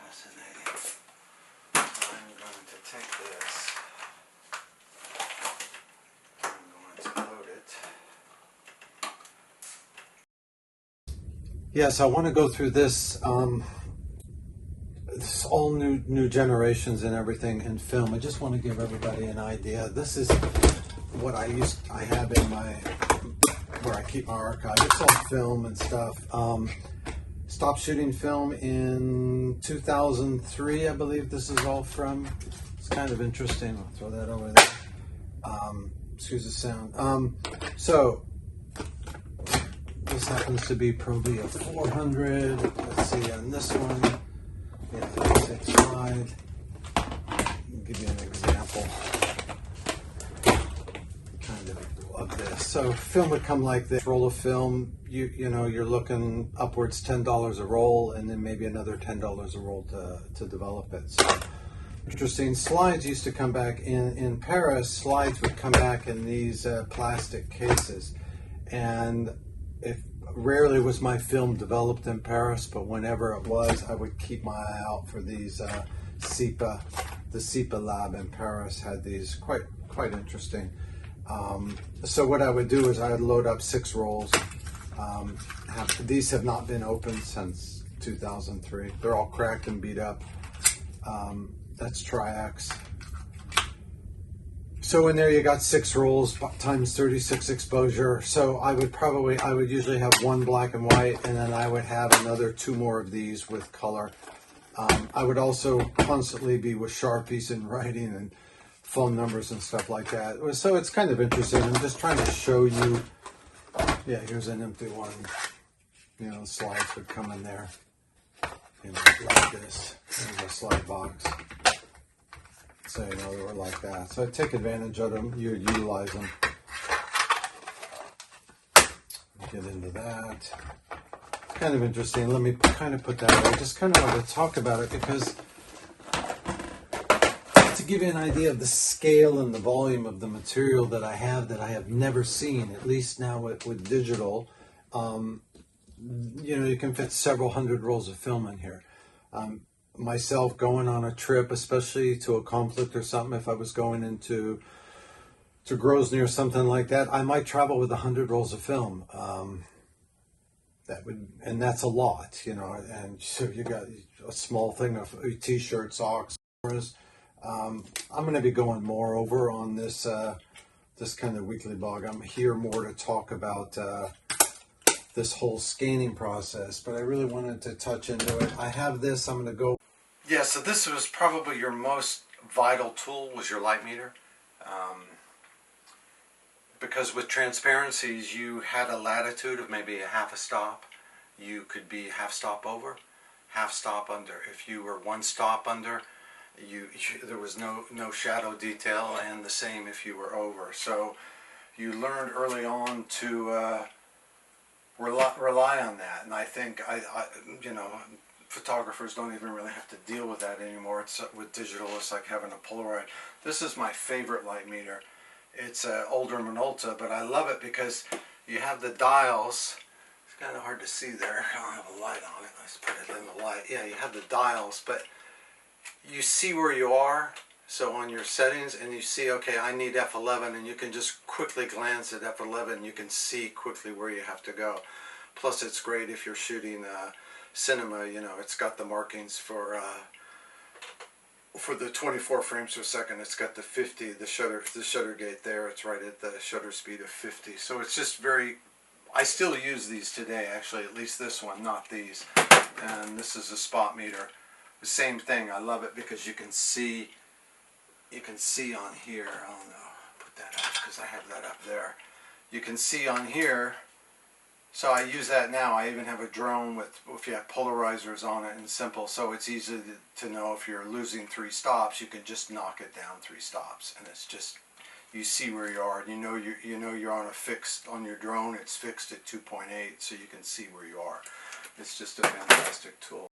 fascinating. I'm going to take this. I'm going to load it. Yes, I want to go through this. It's all new generations and everything in film. I just want to give everybody an idea. This is what I have in my, where I keep my archive. It's all film and stuff. Stopped shooting film in 2003, I believe this is all from. It's kind of interesting. I'll throw that over there. Excuse the sound. So this happens to be probably a 400. Let's see on this one. Yeah, 6 slide. I'll give you an example kind of this. So film would come like this. Roll of film, you know, you're looking upwards $10 a roll, and then maybe another $10 a roll to develop it. So interesting. Slides used to come back in Paris. Slides would come back in these plastic cases, and rarely was my film developed in Paris, but whenever it was, I would keep my eye out for these SEPA. The SEPA lab in Paris had these quite interesting. So what I would do is I would load up 6 rolls. These have not been opened since 2003. They're all cracked and beat up. That's Tri-X. So in there you got 6 rolls times 36 exposure. So I would usually have 1 black and white, and then I would have another 2 more of these with color. I would also constantly be with Sharpies and writing and phone numbers and stuff like that. So it's kind of interesting. I'm just trying to show you. Yeah, here's an empty one. You know, slides would come in there. You know, like this. There's a slide box. So, you know, they were like that. So I take advantage of them. You would utilize them. Get into that. It's kind of interesting. Let me kind of put that away. I just kind of want to talk about it because to give you an idea of the scale and the volume of the material that I have never seen, at least now with digital. You know, you can fit several hundred rolls of film in here. Myself going on a trip, especially to a conflict or something, if I was going to Grozny or something like that, I might travel with 100 rolls of film. And that's a lot, you know. And so you got a small thing of t-shirts, socks. I'm going to be going more over on this this kind of weekly blog. I'm here more to talk about this whole scanning process, but I really wanted to touch into it. I have this. I'm going to go. Yeah, so this was probably your most vital tool, was your light meter. Because with transparencies, you had a latitude of maybe a half a stop. You could be half stop over, half stop under. If you were 1 stop under, there was no shadow detail, and the same if you were over. So you learned early on to rely on that, and I think you know, photographers don't even really have to deal with that anymore. It's with digital, it's like having a Polaroid. This is my favorite light meter. It's an older Minolta, but I love it because you have the dials. It's kind of hard to see there. I don't have a light on it. Let's put it in the light. Yeah, you have the dials, but you see where you are. So on your settings, and you see, okay, I need F11, and you can just quickly glance at F11, and you can see quickly where you have to go. Plus, it's great if you're shooting cinema. You know, it's got the markings for the 24 frames per second. It's got the 50, the shutter gate there. It's right at the shutter speed of 50. So it's just very. I still use these today, actually. At least this one, not these. And this is a spot meter. The same thing. I love it because you can see. You can see on here, I don't know, put that up because I have that up there. You can see on here, so I use that now. I even have a drone with, if you have polarizers on it and simple, so it's easy to know if you're losing 3 stops, you can just knock it down 3 stops. And it's just, you see where you are, and you know you're on your drone, it's fixed at 2.8, so you can see where you are. It's just a fantastic tool.